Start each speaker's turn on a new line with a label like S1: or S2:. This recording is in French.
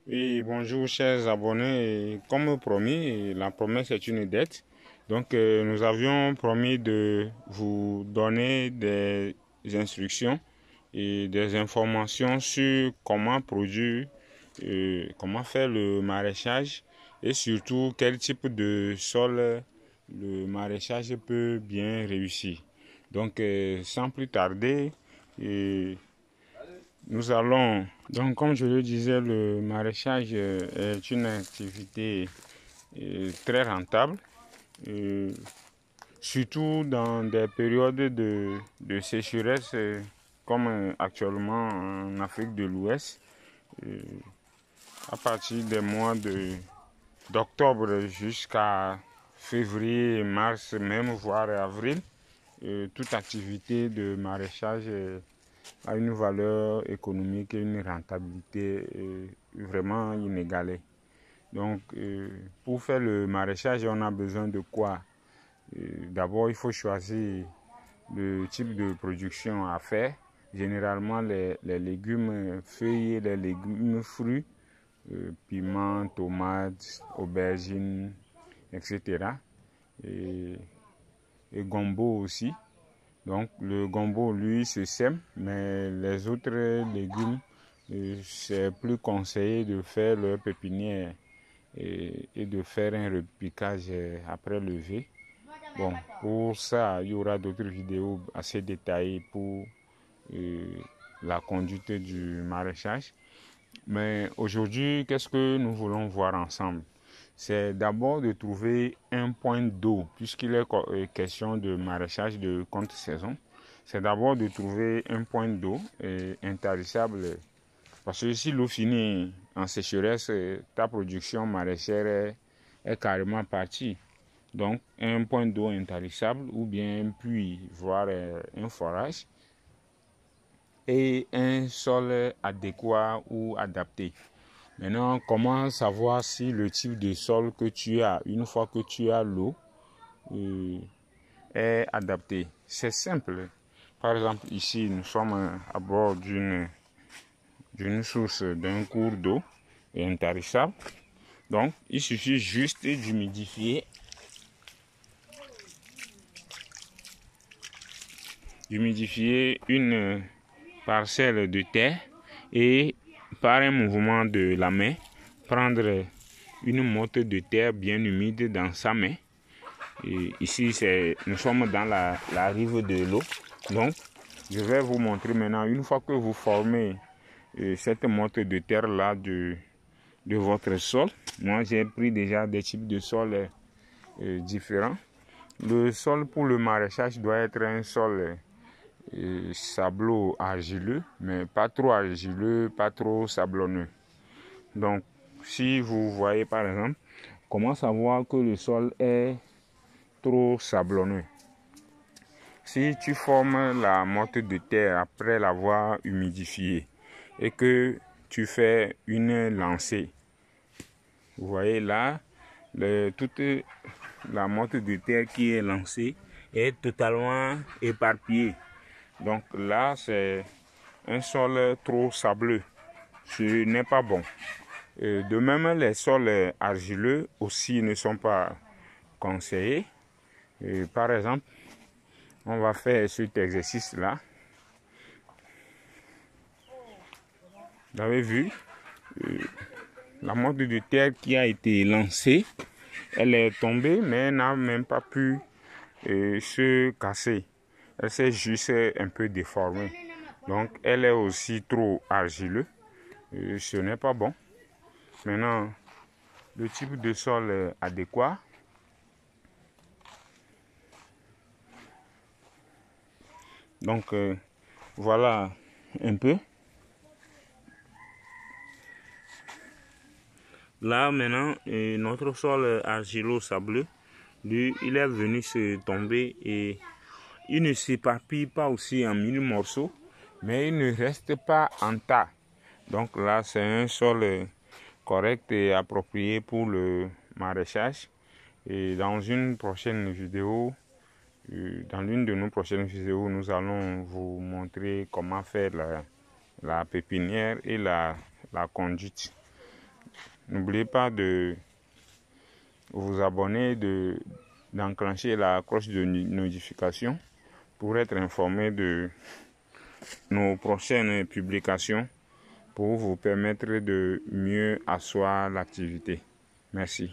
S1: Oui, bonjour chers abonnés. Et comme promis, la promesse est une dette. Donc nous avions promis de vous donner des instructions et des informations sur comment produire, comment faire le maraîchage et surtout quel type de sol le maraîchage peut bien réussir. Donc sans plus tarder, nous allons, donc comme je le disais, le maraîchage est une activité très rentable, euh, surtout dans des périodes de sécheresse comme actuellement en Afrique de l'Ouest. Euh, à partir des mois d'octobre jusqu'à février, mars, même voire avril, toute activité de maraîchage a une valeur économique et une rentabilité vraiment inégalée. Donc, pour faire le maraîchage, on a besoin de quoi? D'abord, il faut choisir le type de production à faire. Généralement, les légumes feuillés, les légumes fruits, piments, tomates, aubergines, etc. Et gombo aussi. Donc le gombo, lui, se sème, mais les autres légumes, c'est plus conseillé de faire leur pépinière et de faire un repiquage après levé. Bon, pour ça, il y aura d'autres vidéos assez détaillées pour la conduite du maraîchage. Mais aujourd'hui, qu'est-ce que nous voulons voir ensemble? C'est d'abord de trouver un point d'eau, puisqu'il est question de maraîchage de contre-saison. C'est d'abord de trouver un point d'eau intarissable. Parce que si l'eau finit en sécheresse, ta production maraîchère est carrément partie. Donc, un point d'eau intarissable ou bien un puits, voire un forage, et un sol adéquat ou adapté. Maintenant, comment savoir si le type de sol que tu as, une fois que tu as l'eau, est adapté? C'est simple. Par exemple, ici, nous sommes à bord d'une source, d'un cours d'eau intarissable. Donc, il suffit juste d'humidifier une parcelle de terre et par un mouvement de la main, prendre une motte de terre bien humide dans sa main. Et ici, nous sommes dans la rive de l'eau. Donc, je vais vous montrer maintenant, une fois que vous formez cette motte de terre-là de votre sol. Moi, j'ai pris déjà des types de sol différents. Le sol pour le maraîchage doit être un sol sablo-argileux, mais pas trop argileux, pas trop sablonneux. Donc, si vous voyez par exemple, comment savoir que le sol est trop sablonneux? Si tu formes la motte de terre après l'avoir humidifiée et que tu fais une lancée, vous voyez là, toute la motte de terre qui est lancée est totalement éparpillée. Donc là, c'est un sol trop sableux. Ce n'est pas bon. De même, les sols argileux aussi ne sont pas conseillés. Par exemple, on va faire cet exercice-là. Vous avez vu, la motte de terre qui a été lancée, elle est tombée, mais elle n'a même pas pu se casser. Elle s'est juste un peu déformée. Donc, elle est aussi trop argileux. Ce n'est pas bon. Maintenant, le type de sol adéquat. Donc, voilà un peu. Là, maintenant, notre sol argilo-sableux, lui, il est venu se tomber et il ne s'éparpille pas aussi en 1000 morceaux, mais il ne reste pas en tas. Donc là, c'est un sol correct et approprié pour le maraîchage. Et dans une prochaine vidéo, dans l'une de nos prochaines vidéos, nous allons vous montrer comment faire la pépinière et la conduite. N'oubliez pas de vous abonner, d'enclencher la cloche de notification pour être informé de nos prochaines publications pour vous permettre de mieux asseoir l'activité. Merci.